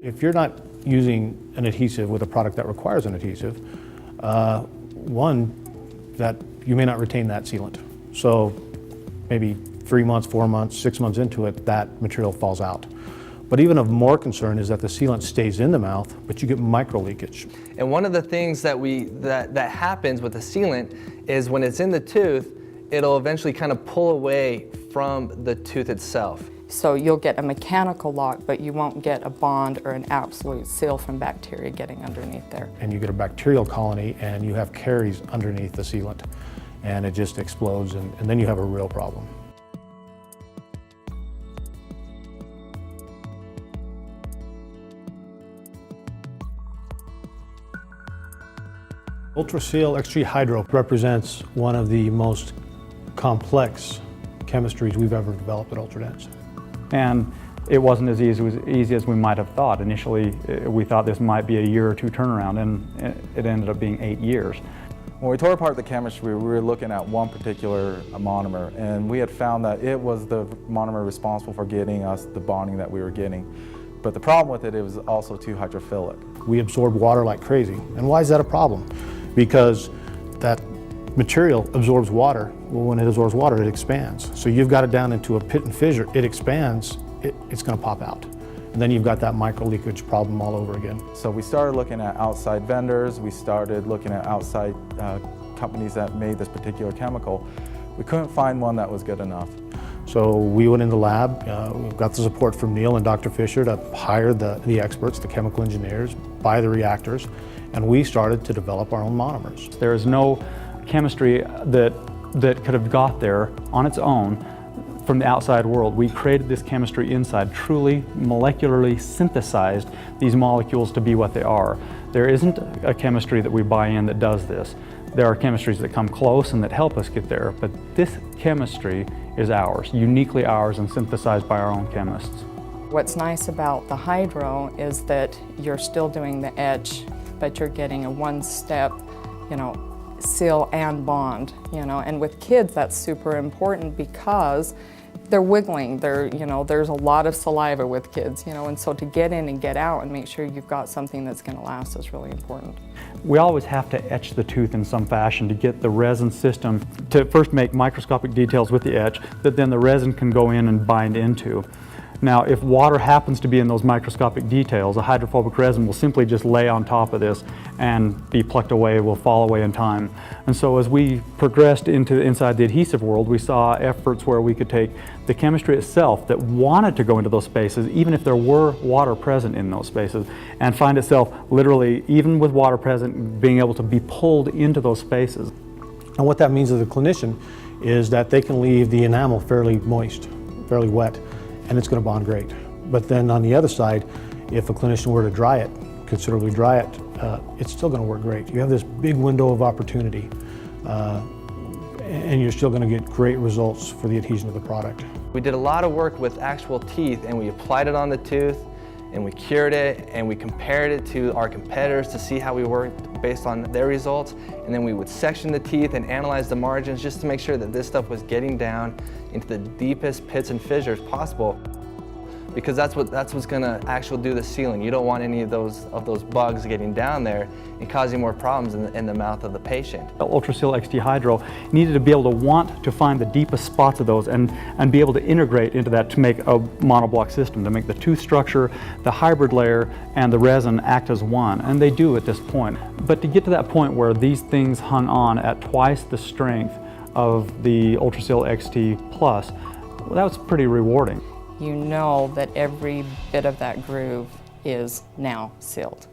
If you're not using an adhesive with a product that requires an adhesive, one, that you may not retain that sealant. So maybe 3 months, 4 months, 6 months into it, that material falls out. But even of more concern is that the sealant stays in the mouth, but you get microleakage. And one of the things that that happens with the sealant is when it's in the tooth, it'll eventually kind of pull away from the tooth itself. So you'll get a mechanical lock, but you won't get a bond or an absolute seal from bacteria getting underneath there. And you get a bacterial colony and you have caries underneath the sealant and it just explodes and then you have a real problem. UltraSeal XT Hydro represents one of the most complex chemistries we've ever developed at Ultradent. And it wasn't as easy as we might have thought. Initially, we thought this might be a year or two turnaround, and it ended up being 8 years. When we tore apart the chemistry, we were looking at one particular monomer, and we had found that it was the monomer responsible for getting us the bonding that we were getting. But the problem with it, it was also too hydrophilic. We absorb water like crazy. And why is that a problem? Because that material absorbs water. Well, when it absorbs water, it expands. So you've got it down into a pit and fissure, it expands, it's going to pop out. And then you've got that microleakage problem all over again. So we started looking at outside vendors, we started looking at outside companies that made this particular chemical. We couldn't find one that was good enough. So we went in the lab, we got the support from Neil and Dr. Fisher to hire the experts, the chemical engineers, buy the reactors, and we started to develop our own monomers. There is no chemistry that could have got there on its own from the outside world. We created this chemistry inside, truly molecularly synthesized these molecules to be what they are. There isn't a chemistry that we buy in that does this. There are chemistries that come close and that help us get there, but this chemistry is ours, uniquely ours and synthesized by our own chemists. What's nice about the Hydro is that you're still doing the etch, but you're getting a one-step, seal and bond, and with kids that's super important because they're wiggling, there's a lot of saliva with kids, and so to get in and get out and make sure you've got something that's going to last is really important. We always have to etch the tooth in some fashion to get the resin system to first make microscopic details with the etch that then the resin can go in and bind into. Now, if water happens to be in those microscopic details, a hydrophobic resin will simply just lay on top of this and be plucked away, will fall away in time. And so as we progressed inside the adhesive world, we saw efforts where we could take the chemistry itself that wanted to go into those spaces, even if there were water present in those spaces, and find itself literally, even with water present, being able to be pulled into those spaces. And what that means to the clinician is that they can leave the enamel fairly moist, fairly wet, and it's going to bond great. But then on the other side, if a clinician were to dry it, considerably dry it, it's still going to work great. You have this big window of opportunity, and you're still going to get great results for the adhesion of the product. We did a lot of work with actual teeth, and we applied it on the tooth, and we cured it, and we compared it to our competitors to see how we worked based on their results. And then we would section the teeth and analyze the margins just to make sure that this stuff was getting down into the deepest pits and fissures possible, because that's what's going to actually do the sealing. You don't want any of those bugs getting down there and causing more problems in the mouth of the patient. The UltraSeal XT Hydro needed to be able to want to find the deepest spots of those and be able to integrate into that to make a monoblock system, to make the tooth structure, the hybrid layer, and the resin act as one, and they do at this point. But to get to that point where these things hung on at twice the strength of the UltraSeal XT Plus, well, that was pretty rewarding. You know that every bit of that groove is now sealed.